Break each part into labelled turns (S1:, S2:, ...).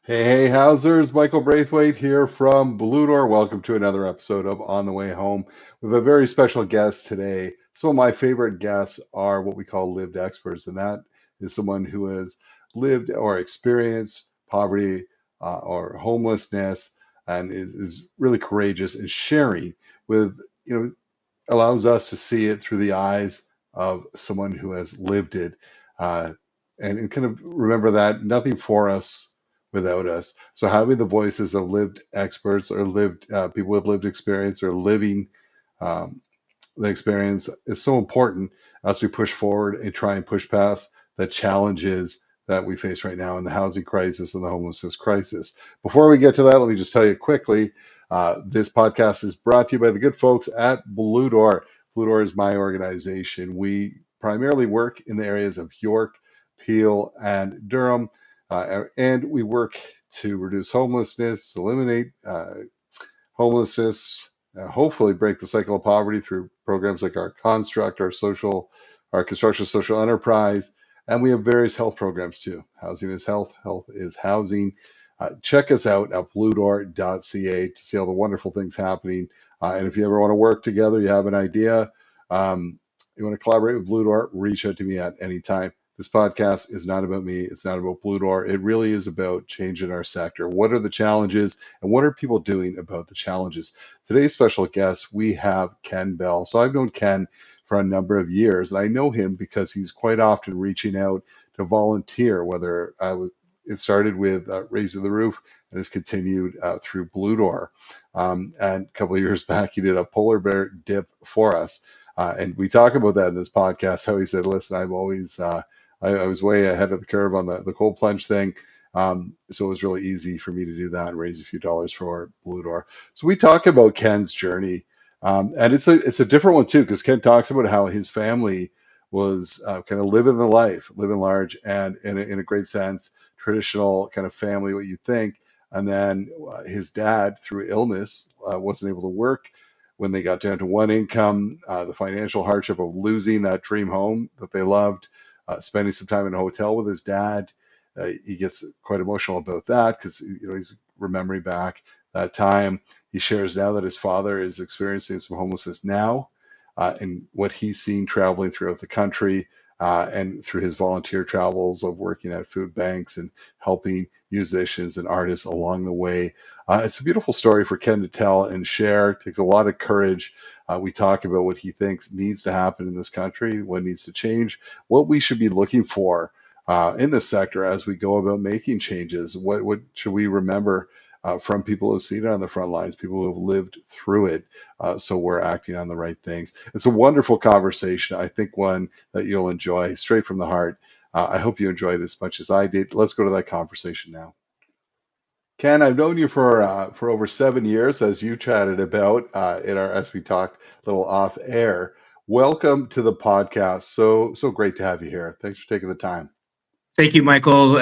S1: Hey, Housers, Michael Braithwaite here from Blue Door. Welcome to another episode of On the Way Home. We have a very special guest today. Some of my favorite guests are what we call lived experts, and that is someone who has lived or experienced poverty or homelessness and is really courageous in sharing with, allows us to see it through the eyes of someone who has lived it, uh, and kind of remember that nothing for us without us. So having the voices of lived experts or lived people with lived experience or living um, the experience is so important as we push forward and try and push past the challenges that we face right now in the housing crisis and the homelessness crisis. Before we get to that, let me just tell you quickly, this podcast is brought to you by the good folks at Blue Door. Blue Door is my organization. We primarily work in the areas of York, Peel, and Durham, and we work to reduce homelessness, eliminate homelessness, hopefully break the cycle of poverty through programs like our construct, our construction social enterprise, and we have various health programs too. Housing is health, health is housing. Check us out at bluedoor.ca to see all the wonderful things happening. And if you ever want to work together, you have an idea, you want to collaborate with Blue Door, reach out to me at any time. This podcast is not about me. It's not about Blue Door. It really is about changing our sector. What are the challenges and what are people doing about the challenges? Today's special guest, we have Kenn Bell. So I've known Kenn for a number of years, and I know him because he's quite often reaching out to volunteer, it started with Raising the Roof and has continued through Blue Door. And a couple of years back, he did a polar bear dip for us. And we talk about that in this podcast, how he said, listen, I was way ahead of the curve on the cold plunge thing. So it was really easy for me to do that and raise a few dollars for Blue Door. So we talk about Kenn's journey. And it's a different one too, because Kenn talks about how his family was kind of living the life, living large, and in a great sense, traditional kind of family, what you think. And then his dad, through illness, wasn't able to work. When they got down to one income, the financial hardship of losing that dream home that they loved, spending some time in a hotel with his dad. He gets quite emotional about that because he's remembering back that time. He shares now that his father is experiencing some homelessness now, and what he's seen traveling throughout the country, and through his volunteer travels of working at food banks and helping musicians and artists along the way. It's a beautiful story for Kenn to tell and share. It takes a lot of courage. We talk about what he thinks needs to happen in this country, what needs to change, what we should be looking for in this sector as we go about making changes. What should we remember from people who've seen it on the front lines, people who have lived through it, so we're acting on the right things. It's a wonderful conversation. I think one that you'll enjoy straight from the heart. I hope you enjoyed it as much as I did. Let's go to that conversation now. Ken, I've known you for over 7 years, as you chatted about as we talked a little off air. Welcome to the podcast. So great to have you here. Thanks for taking the time.
S2: Thank you, Michael,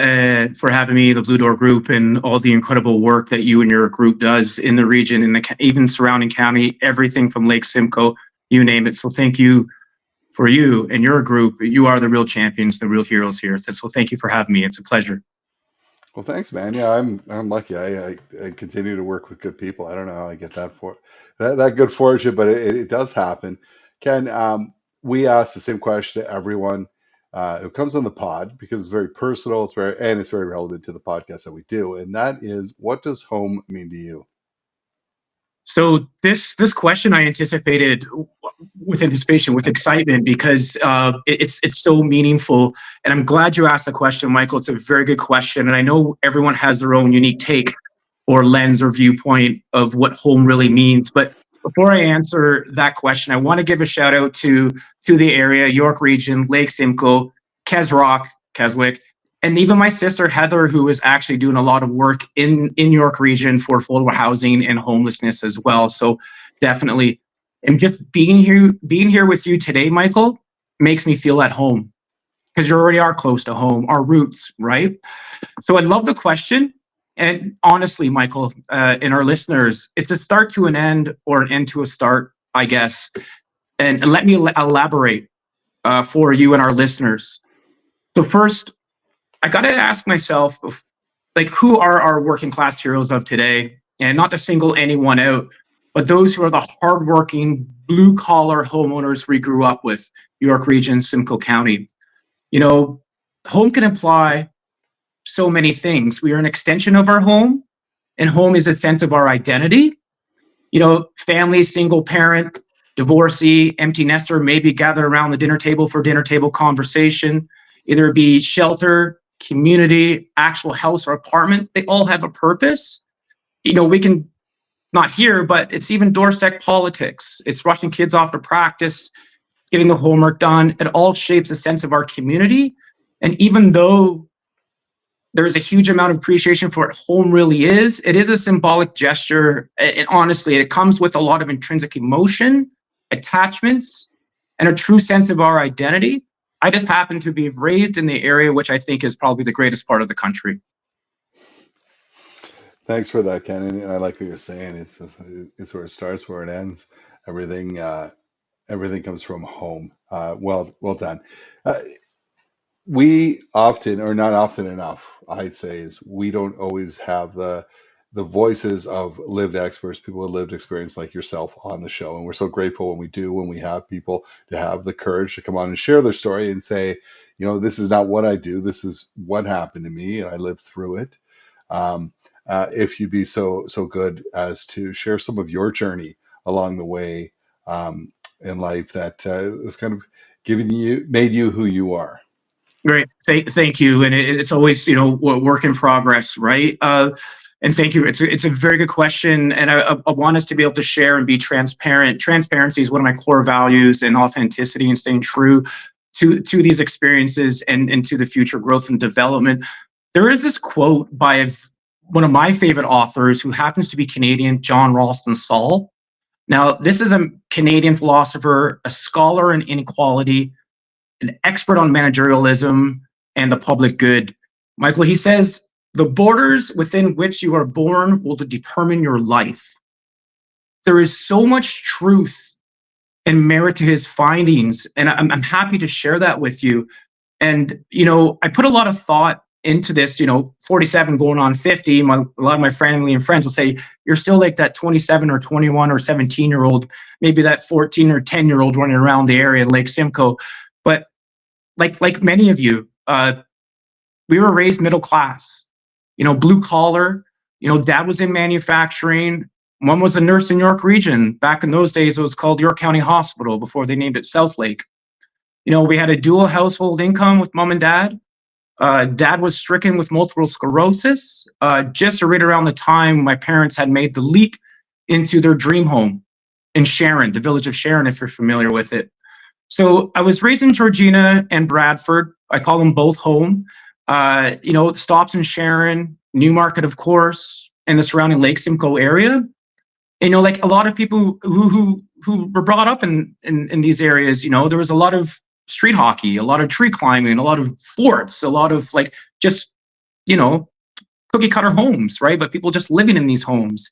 S2: for having me, the Blue Door Group, and all the incredible work that you and your group does in the region, in the even surrounding county, everything from Lake Simcoe, you name it. So thank you for you and your group. You are the real champions, the real heroes here. So thank you for having me. It's a pleasure.
S1: Well, thanks, man. Yeah, I'm lucky. I continue to work with good people. I don't know how I get that good fortune, but it does happen. Ken, we ask the same question to everyone who comes on the pod because it's very personal. It's very relevant to the podcast that we do, and that is, what does home mean to you?
S2: So this question I anticipated with anticipation, with excitement, because it's so meaningful. And I'm glad you asked the question, Michael. It's a very good question, and I know everyone has their own unique take or lens or viewpoint of what home really means. But before I answer that question, I want to give a shout out to the area, York Region, Lake Simcoe, Keswick, and even my sister Heather, who is actually doing a lot of work in York Region for affordable housing and homelessness as well. So definitely, and just being here with you today, Michael, makes me feel at home because you already are close to home, our roots, right? So I love the question. And honestly, Michael, and our listeners, it's a start to an end or an end to a start, I guess. And let me elaborate for you and our listeners. So first, I got to ask myself, like, who are our working class heroes of today? And not to single anyone out, but those who are the hardworking, blue collar homeowners we grew up with, York Region, Simcoe County. Home can imply so many things. We are an extension of our home, and home is a sense of our identity. Family, single parent, divorcee, empty nester, maybe gather around the dinner table for dinner table conversation. Either it be shelter, community, actual house or apartment, they all have a purpose. We can not here, but it's even doorstep politics. It's rushing kids off to practice, getting the homework done. It all shapes a sense of our community. And even though there is a huge amount of appreciation for what home really is, it is a symbolic gesture. And honestly, it comes with a lot of intrinsic emotion, attachments, and a true sense of our identity. I just happen to be raised in the area, which I think is probably the greatest part of the country.
S1: Thanks for that, Ken. And I like what you're saying. It's where it starts, where it ends. Everything comes from home. Well done. We often, or not often enough, I'd say, is we don't always have the voices of lived experts, people with lived experience like yourself on the show. And we're so grateful when we do, when we have people to have the courage to come on and share their story and say, this is not what I do. This is what happened to me, and I lived through it. If you'd be so good as to share some of your journey along the way in life that is kind of made you who you are.
S2: Great. Thank you. And it's always, work in progress, right? And thank you. It's a very good question. And I want us to be able to share and be transparent. Transparency is one of my core values, and authenticity and staying true to these experiences and to the future growth and development. There is this quote by one of my favorite authors who happens to be Canadian, John Ralston Saul. Now, this is a Canadian philosopher, a scholar in inequality, an expert on managerialism and the public good. Michael, he says, the borders within which you are born will determine your life. There is so much truth and merit to his findings, and I'm happy to share that with you. And, I put a lot of thought into this, 47 going on 50. A lot of my family and friends will say, you're still like that 27 or 21 or 17-year-old, maybe that 14 or 10-year-old running around the area in Lake Simcoe. But like many of you, we were raised middle class, blue collar. Dad was in manufacturing. Mom was a nurse in York Region. Back in those days, it was called York County Hospital before they named it South Lake. We had a dual household income with mom and dad. Dad was stricken with multiple sclerosis, just right around the time my parents had made the leap into their dream home in Sharon, the village of Sharon, if you're familiar with it. So I was raised in Georgina and Bradford. I call them both home. Stops in Sharon, Newmarket, of course, and the surrounding Lake Simcoe area. Like a lot of people who were brought up in these areas, there was a lot of street hockey, a lot of tree climbing, a lot of forts, a lot of just cookie cutter homes, right? But people just living in these homes.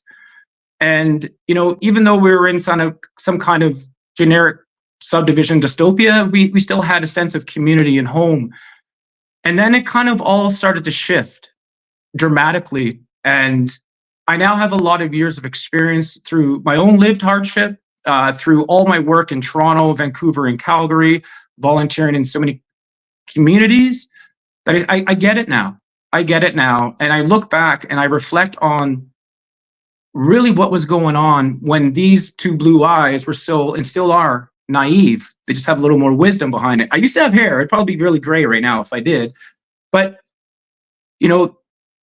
S2: And even though we were in some kind of generic subdivision dystopia, we still had a sense of community and home. And then it kind of all started to shift dramatically. And I now have a lot of years of experience through my own lived hardship, through all my work in Toronto, Vancouver, and Calgary, volunteering in so many communities, that I get it now. I get it now. And I look back and I reflect on really what was going on when these two blue eyes were still, and still are, naive. They just have a little more wisdom behind it. I used to have hair. It'd probably be really gray right now if I did. But,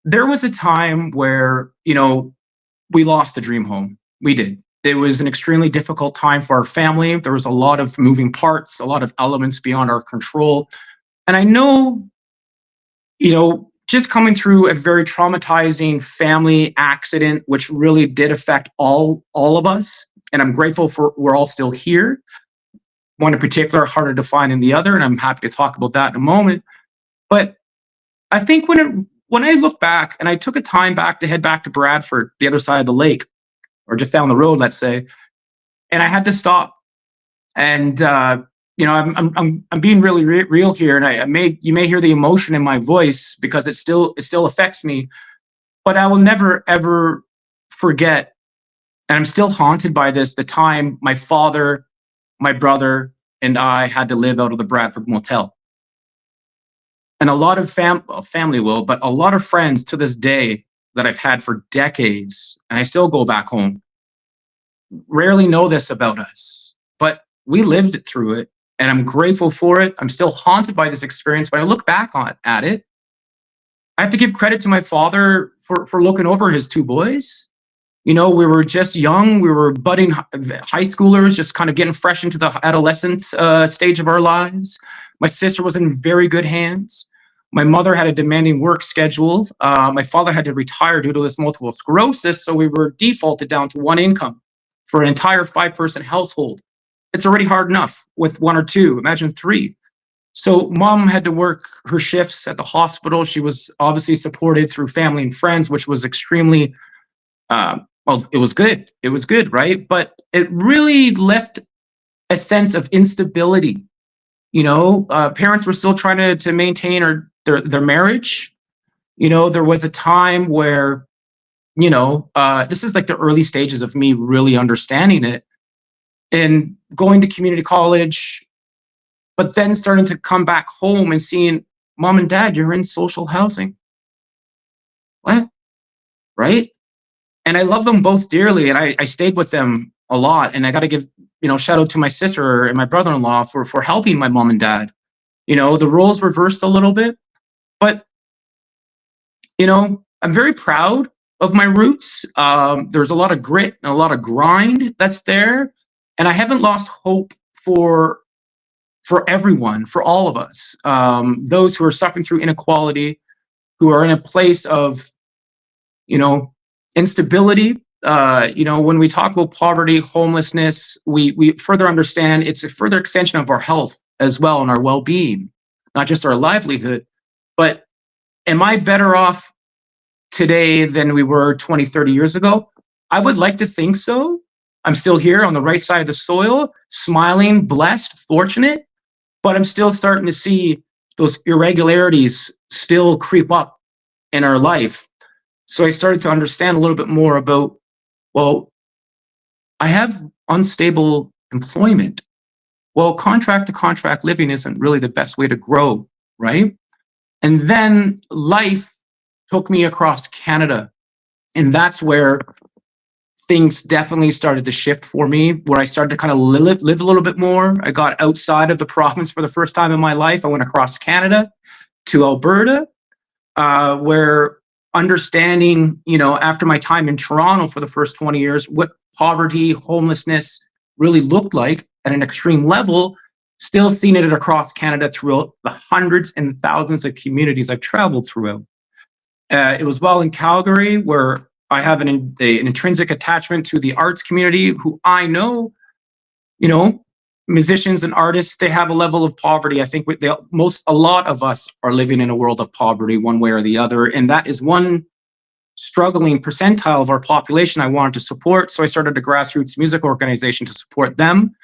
S2: there was a time where, we lost the dream home. We did. It was an extremely difficult time for our family. There was a lot of moving parts, a lot of elements beyond our control. And I know, just coming through a very traumatizing family accident, which really did affect all of us. And I'm grateful for we're all still here. One in particular, harder to find than the other, and I'm happy to talk about that in a moment. But I think when I look back, and I took a time back to head back to Bradford, the other side of the lake, or just down the road, let's say, and I had to stop. And I'm being really real here, and you may hear the emotion in my voice because it still affects me. But I will never ever forget, and I'm still haunted by this. The time my father, my brother, and I had to live out of the Bradford Motel, and a lot of family will, but a lot of friends to this day that I've had for decades, and I still go back home, rarely know this about us, but we lived it through it, and I'm grateful for it. I'm still haunted by this experience. When I look back at it, I have to give credit to my father for looking over his two boys. We were just young. We were budding high schoolers, just kind of getting fresh into the adolescent stage of our lives. My sister was in very good hands. My mother had a demanding work schedule. My father had to retire due to this multiple sclerosis, so we were defaulted down to one income for an entire 5-person household. It's already hard enough with one or two. Imagine 3. So mom had to work her shifts at the hospital. She was obviously supported through family and friends, which was extremely, well, it was good. It was good, right? But it really left a sense of instability. Parents were still trying to maintain their marriage. There was a time where, this is like the early stages of me really understanding it and going to community college, but then starting to come back home and seeing, mom and dad, you're in social housing. What? Right? And I love them both dearly, and I stayed with them a lot. And I got to give, shout out to my sister and my brother-in-law for helping my mom and dad. The roles reversed a little bit, but, I'm very proud of my roots. There's a lot of grit and a lot of grind that's there. And I haven't lost hope for everyone, for all of us, those who are suffering through inequality, who are in a place of, instability. When we talk about poverty, homelessness, we further understand it's a further extension of our health as well and our well-being, not just our livelihood. But am I better off today than we were 20, 30 years ago? I would like to think so. I'm still here on the right side of the soil, smiling, blessed, fortunate, but I'm still starting to see those irregularities still creep up in our life. So I started to understand a little bit more about, well, I have unstable employment. Well, contract to contract living isn't really the best way to grow, right? And then life took me across Canada. And that's where things definitely started to shift for me, where I started to kind of live a little bit more. I got outside of the province for the first time in my life. I went across Canada to Alberta, where understanding, after my time in Toronto for the first 20 years, what poverty, homelessness really looked like at an extreme level, still seeing it across Canada throughout the hundreds and thousands of communities I've traveled throughout. It was while in Calgary, where I have an intrinsic attachment to the arts community, who I know, musicians and artists, they have a level of poverty. I think a lot of us are living in a world of poverty one way or the other. And that is one struggling percentile of our population I wanted to support. So I started a grassroots music organization to support them,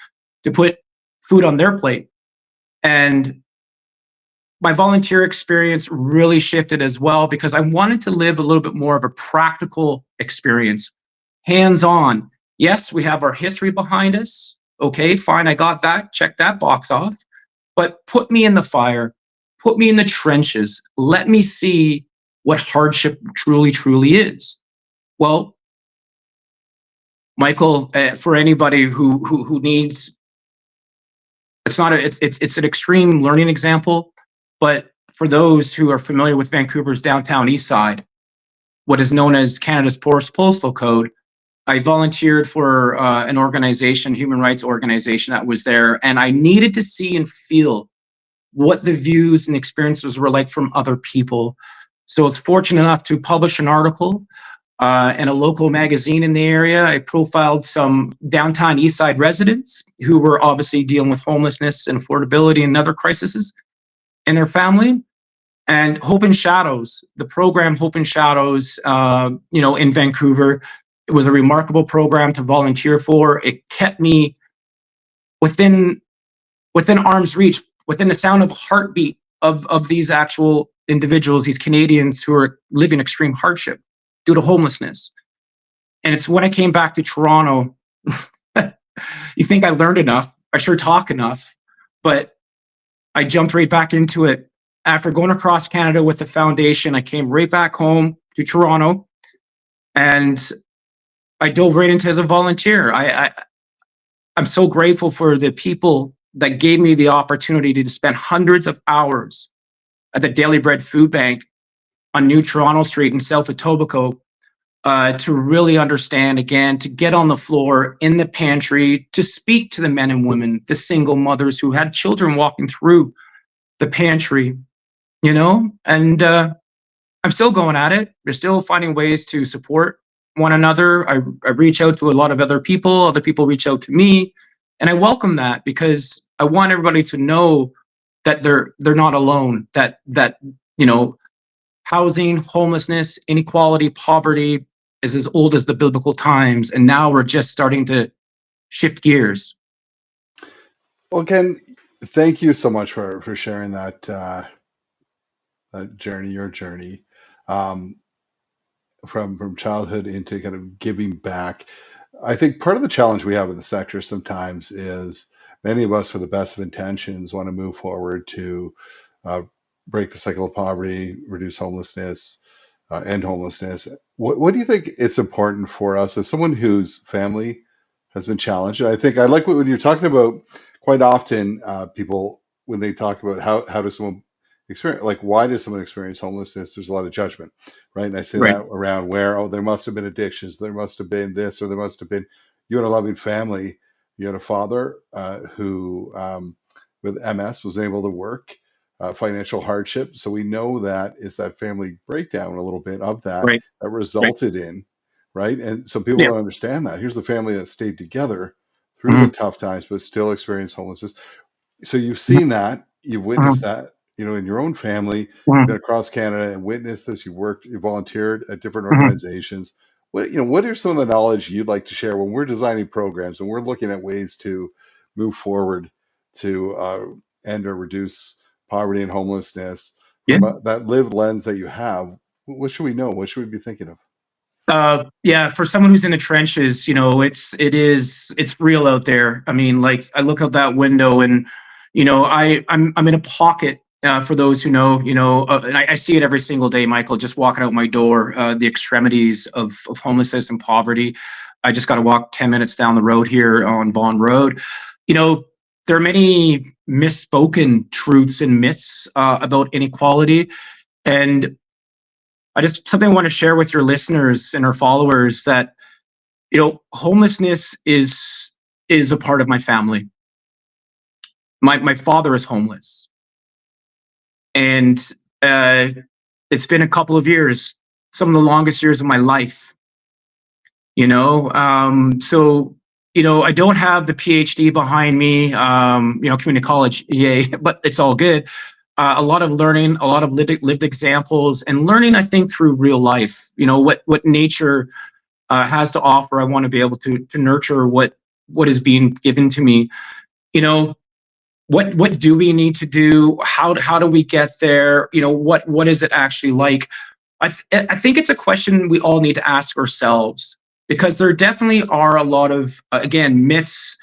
S2: to put food on their plate. And my volunteer experience really shifted as well, because I wanted to live a little bit more of a practical experience, hands-on. Yes, we have our history behind us. Okay, fine, I got that, check that box off. But put me in the fire, put me in the trenches, let me see what hardship truly, truly is. Well, Michael, for anybody who needs, it's an extreme learning example, but for those who are familiar with Vancouver's downtown east side, what is known as Canada's poorest postal code, I volunteered for an organization, human rights organization that was there, and I needed to see and feel what the views and experiences were like from other people. So I was fortunate enough to publish an article in a local magazine in the area. I profiled some downtown east side residents who were obviously dealing with homelessness and affordability and other crises in their family. And Hope in Shadows, the program Hope in Shadows, in Vancouver, it was a remarkable program to volunteer for. It kept me within within arm's reach, within the sound of a heartbeat of these actual individuals, these Canadians who are living extreme hardship due to homelessness. And it's when I came back to Toronto, you think I learned enough, I sure talk enough, but I jumped right back into it. After going across Canada with the foundation, I came right back home to Toronto, and I dove right into as a volunteer. I'm so grateful for the people that gave me the opportunity to spend hundreds of hours at the Daily Bread Food Bank on New Toronto Street in South Etobicoke, to really understand again, to get on the floor in the pantry, to speak to the men and women, the single mothers who had children walking through the pantry, and I'm still going at it. We're still finding ways to support one another. I reach out to a lot of other people reach out to me, and I welcome that, because I want everybody to know that they're not alone, that housing, homelessness, inequality, poverty is as old as the biblical times, and now we're just starting to shift gears.
S1: Well, Ken, thank you so much for sharing that journey, your journey, from childhood into kind of giving back. I think part of the challenge we have in the sector sometimes is many of us, with the best of intentions, want to move forward to break the cycle of poverty, reduce homelessness, end homelessness. What do you think it's important for us as someone whose family has been challenged? And I think I like when you're talking about, quite often people, when they talk about how does someone experience, like, why does someone experience homelessness? There's a lot of judgment, right? And I say
S2: Right.
S1: that around where, there must have been addictions, there must have been this, or there must have been, you had a loving family, you had a father who with MS was able to work, financial hardship. So we know that it's that family breakdown, a little bit of that
S2: Right.
S1: resulted in, right? And so people
S2: Yeah.
S1: don't understand that. Here's the family that stayed together through the
S2: Mhm.
S1: tough times, but still experienced homelessness. So you've seen that, you've witnessed
S2: Mhm.
S1: that, in your own family. You've been
S2: Mhm.
S1: across Canada and witnessed this. You worked, you volunteered at different
S2: Mhm.
S1: organizations. What are some of the knowledge you'd like to share when we're designing programs, when we're looking at ways to move forward to end or reduce poverty and homelessness
S2: Yeah.
S1: from that lived lens that you have? What should we know? What should we be thinking of?
S2: Yeah, for someone who's in the trenches, it's real out there. I mean, like, I look out that window, and I'm in a pocket. For those who know, and I see it every single day, Michael, just walking out my door, the extremities of homelessness and poverty. I just got to walk 10 minutes down the road here on Vaughan Road. You know, there are many misspoken truths and myths about inequality, and something I want to share with your listeners and our followers, that homelessness is a part of my family. My father is homeless, and uh, it's been a couple of years, some of the longest years of my life. So I don't have the PhD behind me, community college, yay, but it's all good. A lot of learning, a lot of lived examples, and learning, I think, through real life. What nature has to offer. I want to be able to nurture what is being given to me. What do we need to do? How do we get there? What is it actually like? I think it's a question we all need to ask ourselves, because there definitely are a lot of again, myths,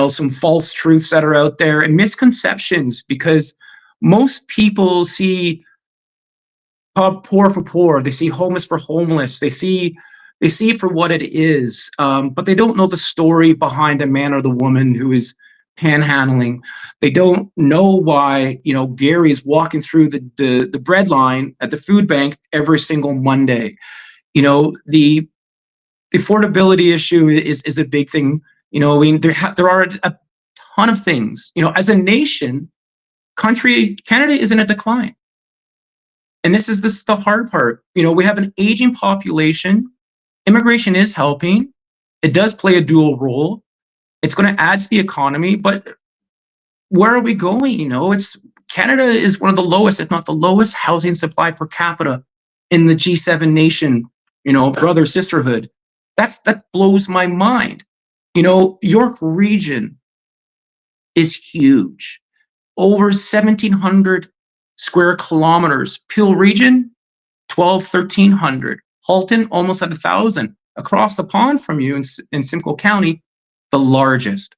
S2: some false truths that are out there, and misconceptions, because most people see poor for poor. They see homeless for homeless. They see it for what it is, but they don't know the story behind the man or the woman who is panhandling. They don't know why Gary's walking through the bread line at the food bank every single Monday. The affordability issue is a big thing. I mean, there are a ton of things. As a nation, Canada is in a decline. And this is the hard part. We have an aging population. Immigration is helping. It does play a dual role. It's going to add to the economy, but where are we going? It's Canada is one of the lowest, if not the lowest, housing supply per capita in the G7 nation, brother sisterhood. That blows my mind. York region is huge. over 1,700 square kilometers. Peel region, 1,300. Halton, almost at 1,000. Across the pond from you in Simcoe County, the largest,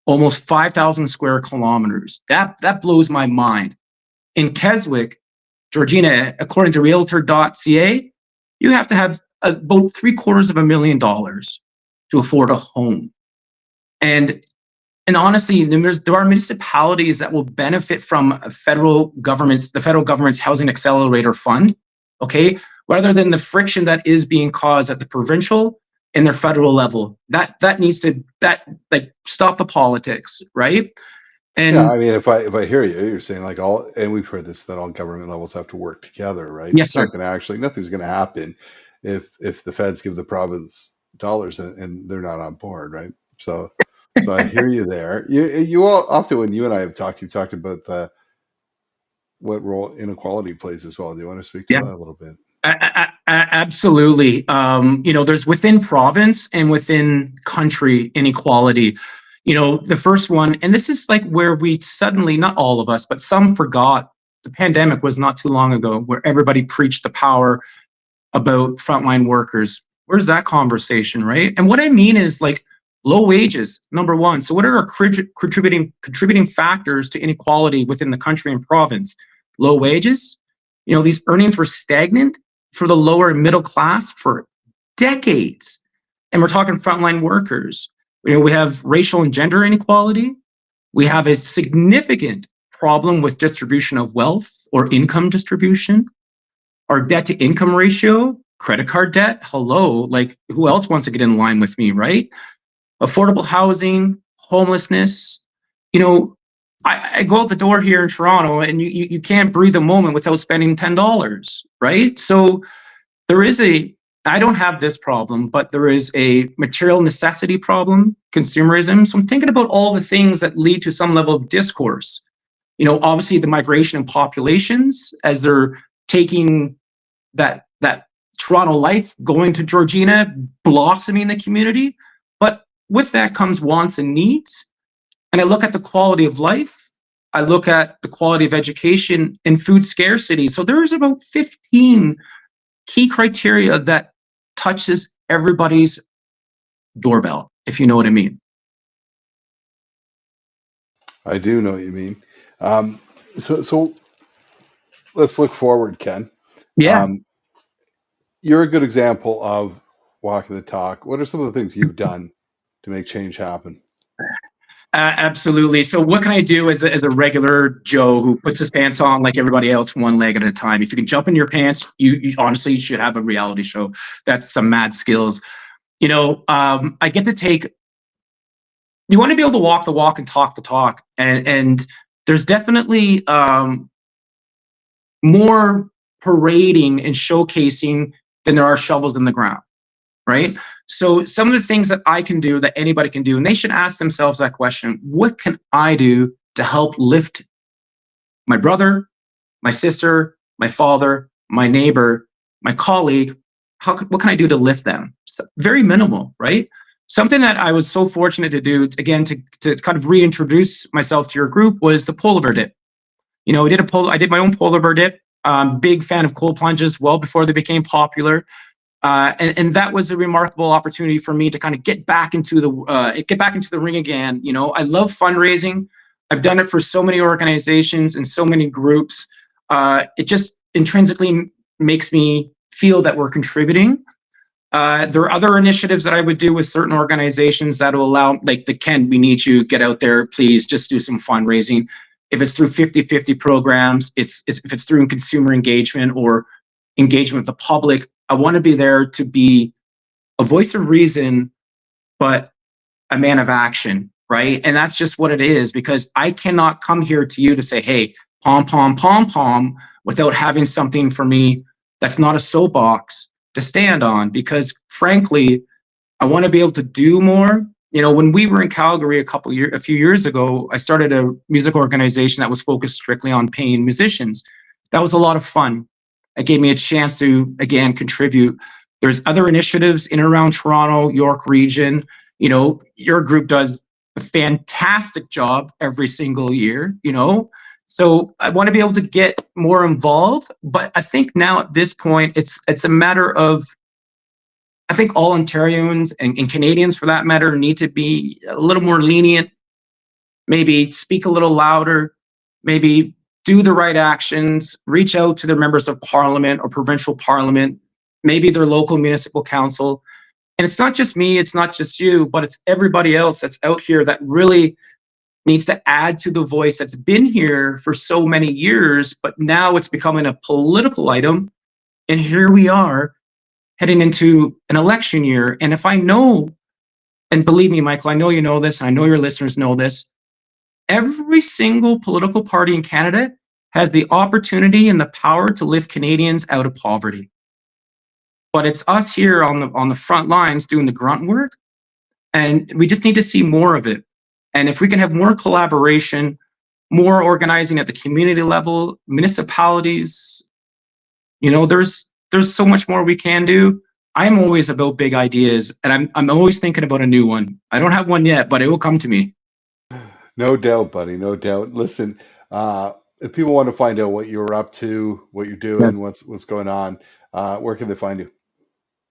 S2: almost 5,000 square kilometers. That blows my mind. In Keswick, Georgina, according to Realtor.ca, you have to have about $750,000 to afford a home. And honestly, there are municipalities that will benefit from the federal government's Housing Accelerator Fund, okay, rather than the friction that is being caused at the provincial and their federal level. That needs to stop the politics, right? And
S1: yeah, I mean, if I hear you, you're saying like and we've heard this, that all government levels have to work together, right?
S2: yes, sir.
S1: Nothing's going to happen if the feds give the province dollars and they're not on board, right? So I hear you there. You all often, when you and I have talked, you've talked about what role inequality plays as well. Do you want to speak to that a little bit?
S2: Absolutely. There's within province and within country inequality. The first one, and this is like where we suddenly, not all of us, but some forgot, the pandemic was not too long ago, where everybody preached the power about frontline workers. Where's that conversation, right? And what I mean is like low wages, number one. So what are our contributing factors to inequality within the country and province? Low wages. These earnings were stagnant for the lower and middle class for decades. And we're talking frontline workers. We have racial and gender inequality. We have a significant problem with distribution of wealth or income distribution. Our debt to income ratio, credit card debt, hello, like who else wants to get in line with me, right? Affordable housing, homelessness. I go out the door here in Toronto and you can't breathe a moment without spending $10, right? So I don't have this problem, but there is a material necessity problem, consumerism. So I'm thinking about all the things that lead to some level of discourse. Obviously the migration of populations as they're taking that Toronto life, going to Georgina, blossoming the community. But with that comes wants and needs. And I look at the quality of life. I look at the quality of education and food scarcity. So there's about 15 key criteria that touches everybody's doorbell, if you know what I mean.
S1: I do know what you mean. So let's look forward, Ken.
S2: Yeah.
S1: You're a good example of walking the talk. What are some of the things you've done to make change happen?
S2: Absolutely. So what can I do as a regular Joe who puts his pants on like everybody else, one leg at a time? If you can jump in your pants, you honestly should have a reality show. That's some mad skills. I get to take, you want to be able to walk the walk and talk the talk. And there's definitely more parading and showcasing than there are shovels in the ground, right? So some of the things that I can do, that anybody can do, and they should ask themselves that question: what can I do to help lift my brother, my sister, my father, my neighbor, my colleague? What can I do to lift them? So very minimal, right? Something that I was so fortunate to do, again, to kind of reintroduce myself to your group, was the polar bear dip. I did my own polar bear dip. Big fan of cold plunges well before they became popular. And that was a remarkable opportunity for me to kind of get back into the ring again. I love fundraising. I've done it for so many organizations and so many groups. It just intrinsically makes me feel that we're contributing. There are other initiatives that I would do with certain organizations that will allow, like the Kenn, we need you, get out there, please just do some fundraising. If it's through 50-50 programs, if it's through consumer engagement or engagement with the public, I want to be there to be a voice of reason, but a man of action, right? And that's just what it is, because I cannot come here to you to say, hey, pom, pom, pom, pom, without having something for me that's not a soapbox to stand on, because frankly, I want to be able to do more. When we were in Calgary a few years ago, I started a music organization that was focused strictly on paying musicians. That was a lot of fun. It gave me a chance to, again, contribute. There's other initiatives in and around Toronto, York region. Your group does a fantastic job every single year, you know. So I want to be able to get more involved, but I think now at this point, it's a matter of, I think all Ontarians and Canadians for that matter need to be a little more lenient, maybe speak a little louder, maybe do the right actions, reach out to their members of parliament or provincial parliament, maybe their local municipal council. And it's not just me, it's not just you, but it's everybody else that's out here that really needs to add to the voice that's been here for so many years, but now it's becoming a political item. And here we are heading into an election year. And if I know, and believe me, Michael, I know you know this, and I know your listeners know this, every single political party in Canada has the opportunity and the power to lift Canadians out of poverty. But it's us here on the front lines doing the grunt work, and we just need to see more of it. And if we can have more collaboration, more organizing at the community level, municipalities, you know, there's so much more we can do. I'm always about big ideas, and I'm always thinking about a new one. I don't have one yet, but it will come to me.
S1: No doubt, buddy. No doubt. Listen, if people want to find out what you're up to, what you're doing,
S2: Yes.
S1: what's going on, where can they find you?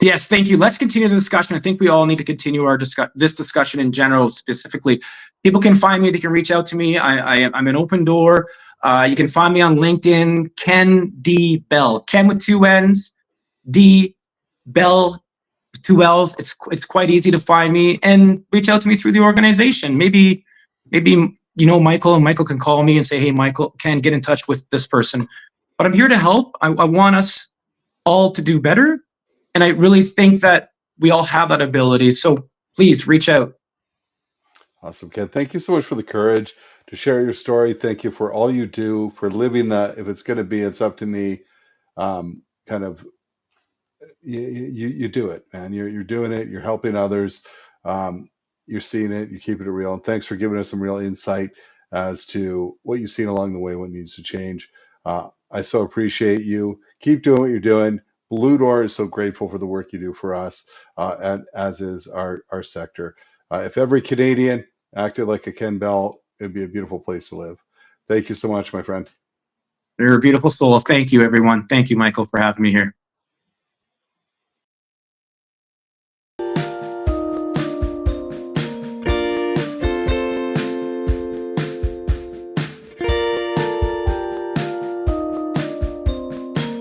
S2: Yes, thank you. Let's continue the discussion. I think we all need to continue our this discussion in general. Specifically, people can find me. They can reach out to me. I'm an open door. You can find me on LinkedIn. Kenn D Bell. Kenn with 2 N's. D Bell with 2 L's. It's quite easy to find me, and reach out to me through the organization. Maybe you know Michael, and Michael can call me and say, hey, Michael, Kenn, get in touch with this person. But I'm here to help. I want us all to do better. And I really think that we all have that ability. So please reach out.
S1: Awesome, Kenn. Thank you so much for the courage to share your story. Thank you for all you do, for living that. If it's going to be, it's up to me. Kind of, you do it, man. You're doing it. You're helping others. You're seeing it. You're keeping it real. And thanks for giving us some real insight as to what you've seen along the way, what needs to change. I so appreciate you. Keep doing what you're doing. Blue Door is so grateful for the work you do for us, and as is our sector. If every Canadian acted like a Kenn Bell, it'd be a beautiful place to live. Thank you so much, my friend.
S2: You're a beautiful soul. Thank you, everyone. Thank you, Michael, for having me here.